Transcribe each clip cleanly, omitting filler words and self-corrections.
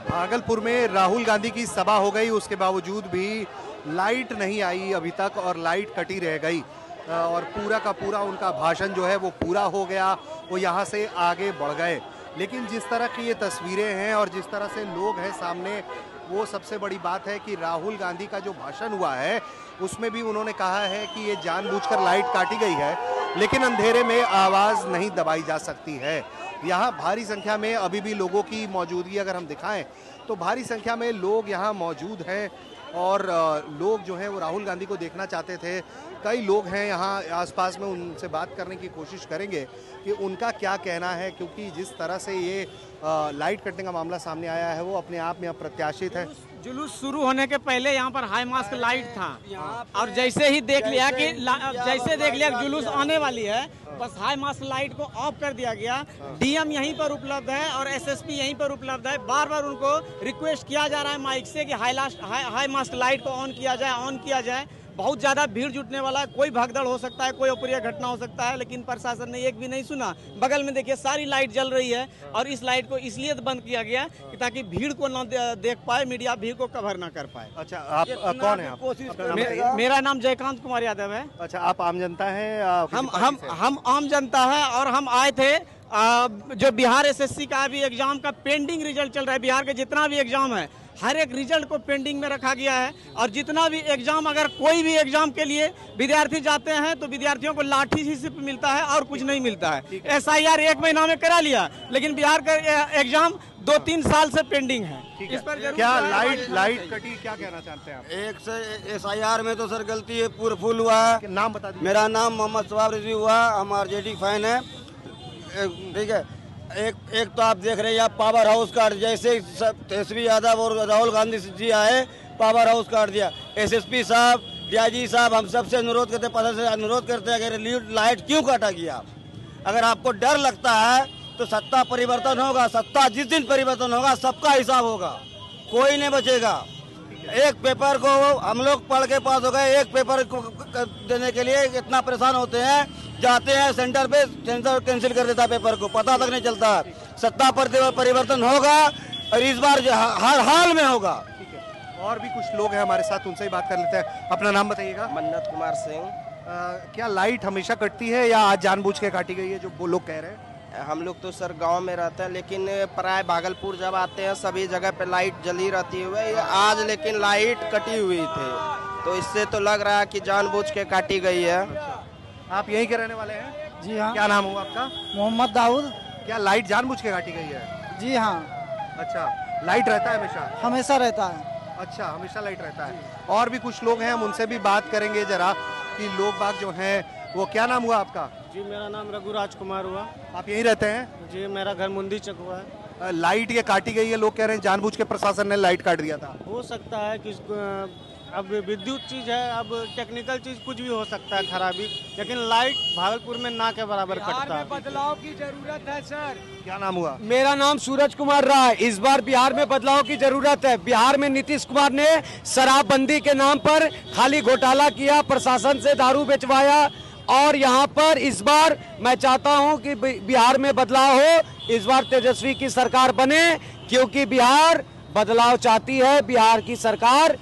भागलपुर में राहुल गांधी की सभा हो गई, उसके बावजूद भी लाइट नहीं आई अभी तक और लाइट कटी रह गई और पूरा का पूरा उनका भाषण जो है वो पूरा हो गया, वो यहाँ से आगे बढ़ गए। लेकिन जिस तरह की ये तस्वीरें हैं और जिस तरह से लोग हैं सामने, वो सबसे बड़ी बात है कि राहुल गांधी का जो भाषण हुआ है उसमें भी उन्होंने कहा है कि ये जानबूझकर लाइट काटी गई है, लेकिन अंधेरे में आवाज़ नहीं दबाई जा सकती है। यहाँ भारी संख्या में अभी भी लोगों की मौजूदगी अगर हम दिखाएं तो भारी संख्या में लोग यहाँ मौजूद हैं और लोग जो हैं वो राहुल गांधी को देखना चाहते थे। कई लोग हैं यहाँ आसपास में, उनसे बात करने की कोशिश करेंगे कि उनका क्या कहना है, क्योंकि जिस तरह से ये लाइट कटने का मामला सामने आया है वो अपने आप में अप्रत्याशित है। जुलूस शुरू होने के पहले यहाँ पर हाई मास्क लाइट था और जैसे ही देख लिया कि जुलूस आने वाली है, बस हाई मास्क लाइट को ऑफ कर दिया गया। डीएम यहीं पर उपलब्ध है और एसएसपी यहीं पर उपलब्ध है। बार बार उनको रिक्वेस्ट किया जा रहा है माइक से कि हाई मास्क लाइट को ऑन किया जाए। बहुत ज्यादा भीड़ जुटने वाला है, कोई भगदड़ हो सकता है, कोई अप्रिय घटना हो सकता है, लेकिन प्रशासन ने एक भी नहीं सुना। बगल में देखिए सारी लाइट जल रही है और इस लाइट को इसलिए बंद किया गया कि ताकि भीड़ को न देख पाए, मीडिया भीड़ को कवर न कर पाए। अच्छा, आप कौन है? मेरा नाम जयकांत कुमार यादव है। अच्छा, आप आम जनता है? हम आम जनता है और हम आए थे जो बिहार एसएससी का भी एग्जाम का पेंडिंग रिजल्ट चल रहा है। बिहार के जितना भी एग्जाम है हर एक रिजल्ट को पेंडिंग में रखा गया है और जितना भी एग्जाम, अगर कोई भी एग्जाम के लिए विद्यार्थी जाते हैं तो विद्यार्थियों को लाठी ही सिर्फ मिलता है और कुछ नहीं मिलता है। एसआईआर 1 महीना में करा लिया, लेकिन बिहार का एग्जाम 2-3 साल से पेंडिंग है। इस पर क्या लाइट कटी, क्या कहना चाहते हैं आप? एक से एसआईआर में तो सर गलती है, पूरा फुल हुआ है। नाम बता दीजिए। मेरा नाम मोहम्मद सवाब रिजवी हुआ, हम आरजेडी फैन है। ठीक है, एक तो आप देख रहे हैं यहाँ पावर हाउस काट, जैसे तेजस्वी यादव और राहुल गांधी जी आए पावर हाउस काट दिया। एसएसपी साहब, डीआईजी साहब, हम सबसे अनुरोध करते, पता से अनुरोध करते हैं अगर लाइट क्यों काटा गया। अगर आपको डर लगता है तो सत्ता परिवर्तन होगा, सत्ता जिस दिन परिवर्तन होगा सबका हिसाब होगा, कोई नहीं बचेगा। एक पेपर को हम लोग पढ़ के पास हो गए, एक पेपर को देने के लिए इतना परेशान होते हैं, जाते हैं सेंटर पे, सेंटर कैंसिल कर देता है पेपर को, पता तक नहीं चलता। सत्ता पर परिवर्तन होगा और इस बार हर हाल में होगा। और भी कुछ लोग हैं हमारे साथ, उनसे ही बात कर लेते हैं। अपना नाम बताइएगा। मन्नत कुमार सिंह। क्या लाइट हमेशा कटती है या आज जानबूझ के काटी गई है जो वो लोग कह रहे हैं? हम लोग तो सर गांव में रहते हैं, लेकिन प्राय भागलपुर जब आते हैं सभी जगह पे लाइट जली रहती है। आज लेकिन लाइट कटी हुई थी, तो इससे तो लग रहा है कि जानबूझ के काटी गई है। आप यहीं के रहने वाले हैं? जी हाँ। क्या नाम हुआ आपका? मोहम्मद दाऊद। क्या लाइट जानबूझ के काटी गई है? जी हाँ। अच्छा, लाइट रहता है हमेशा? हमेशा रहता है। अच्छा, हमेशा लाइट रहता है। और भी कुछ लोग हैं, हम उनसे भी बात करेंगे जरा कि लोग बाग जो हैं वो। क्या नाम हुआ आपका? जी, मेरा नाम रघुराज कुमार हुआ। आप यहीं रहते हैं? जी, मेरा घर मुंदी चक हुआ है। लाइट ये काटी गई है, लोग कह रहे हैं जानबूझ के प्रशासन ने लाइट काट दिया था। हो सकता है कि अब विद्युत चीज है, अब टेक्निकल चीज कुछ भी हो सकता है खराबी, लेकिन लाइट भागलपुर में ना के बराबर कटता है। बदलाव की जरूरत है सर। क्या नाम हुआ? मेरा नाम सूरज कुमार राय। इस बार बिहार में बदलाव की जरूरत है। बिहार में नीतीश कुमार ने शराबबंदी के नाम पर खाली घोटाला किया, प्रशासन से दारू बेचवाया और यहाँ पर इस बार मैं चाहता हूँ कि बिहार में बदलाव हो। इस बार तेजस्वी की सरकार बने, क्योंकि बिहार बदलाव चाहती है। बिहार की सरकार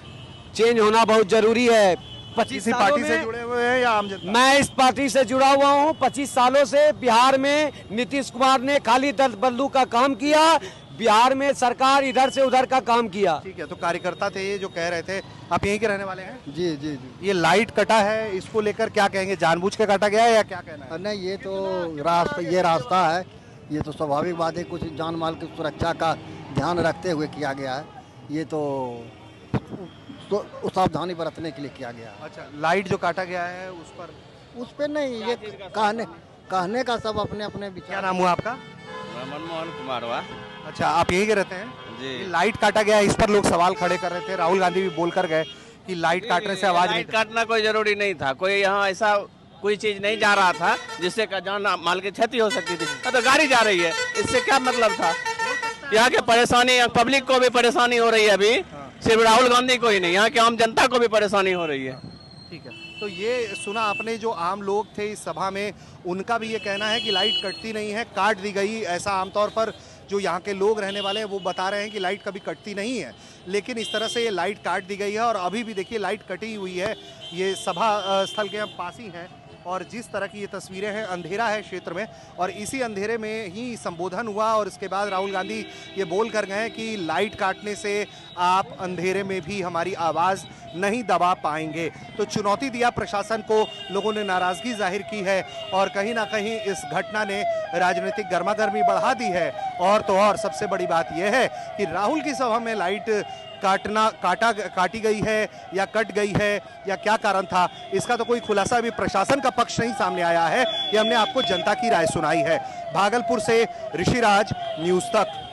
चेंज होना बहुत जरूरी है। 25 पार्टी से जुड़े हुए हैं या आम जनता? मैं इस पार्टी से जुड़ा हुआ हूँ। 25 सालों से बिहार में नीतीश कुमार ने खाली दल बदलू का काम किया, बिहार में सरकार इधर से उधर का काम किया। ठीक है, तो कार्यकर्ता थे ये जो कह रहे थे। आप यहीं के रहने वाले हैं? जी जी जी। ये लाइट कटा है, इसको लेकर क्या कहेंगे? जानबूझ के काटा गया है या क्या कहना है? नहीं, ये तो रास्ता है, ये तो स्वाभाविक बात है, कुछ जान माल की सुरक्षा का ध्यान रखते हुए किया गया है। ये तो सावधानी बरतने के लिए किया गया है। अच्छा, लाइट जो काटा गया है उस पर नहीं, ये कहने का सब अपने अपने विचार। क्या नाम हुआ आपका? मनमोहन कुमार हुआ। अच्छा, आप यहीं के रहते हैं? जी। लाइट काटा गया, इस पर लोग सवाल खड़े कर रहे थे। राहुल गांधी भी बोल कर गए कि लाइट काटने से आवाज नहीं। लाइट काटना कोई जरूरी नहीं था, कोई यहाँ ऐसा कोई चीज नहीं जा रहा था जिससे जान माल की क्षति हो सकती थी। तो गाड़ी जा रही है, इससे क्या मतलब था? यहाँ के परेशानी, पब्लिक को भी परेशानी हो रही है अभी, सिर्फ राहुल गांधी को ही नहीं, यहाँ की आम जनता को भी परेशानी हो रही है। ठीक है, तो ये सुना आपने जो आम लोग थे इस सभा में, उनका भी ये कहना है कि लाइट कटती नहीं है, काट दी गई। ऐसा आमतौर पर जो यहाँ के लोग रहने वाले हैं वो बता रहे हैं कि लाइट कभी कटती नहीं है, लेकिन इस तरह से ये लाइट काट दी गई है और अभी भी देखिए लाइट कटी हुई है। ये सभा स्थल के पास ही हैं और जिस तरह की ये तस्वीरें हैं, अंधेरा है क्षेत्र में और इसी अंधेरे में ही संबोधन हुआ और इसके बाद राहुल गांधी ये बोल कर गए कि लाइट काटने से आप अंधेरे में भी हमारी आवाज़ नहीं दबा पाएंगे। तो चुनौती दिया प्रशासन को, लोगों ने नाराज़गी जाहिर की है और कहीं ना कहीं इस घटना ने राजनीतिक गर्मागर्मी बढ़ा दी है। और तो और सबसे बड़ी बात यह है कि राहुल की सभा में लाइट काटी गई है या कट गई है या क्या कारण था, इसका तो कोई खुलासा अभी प्रशासन का पक्ष नहीं सामने आया है। ये हमने आपको जनता की राय सुनाई है। भागलपुर से ऋषिराज, न्यूज़ तक।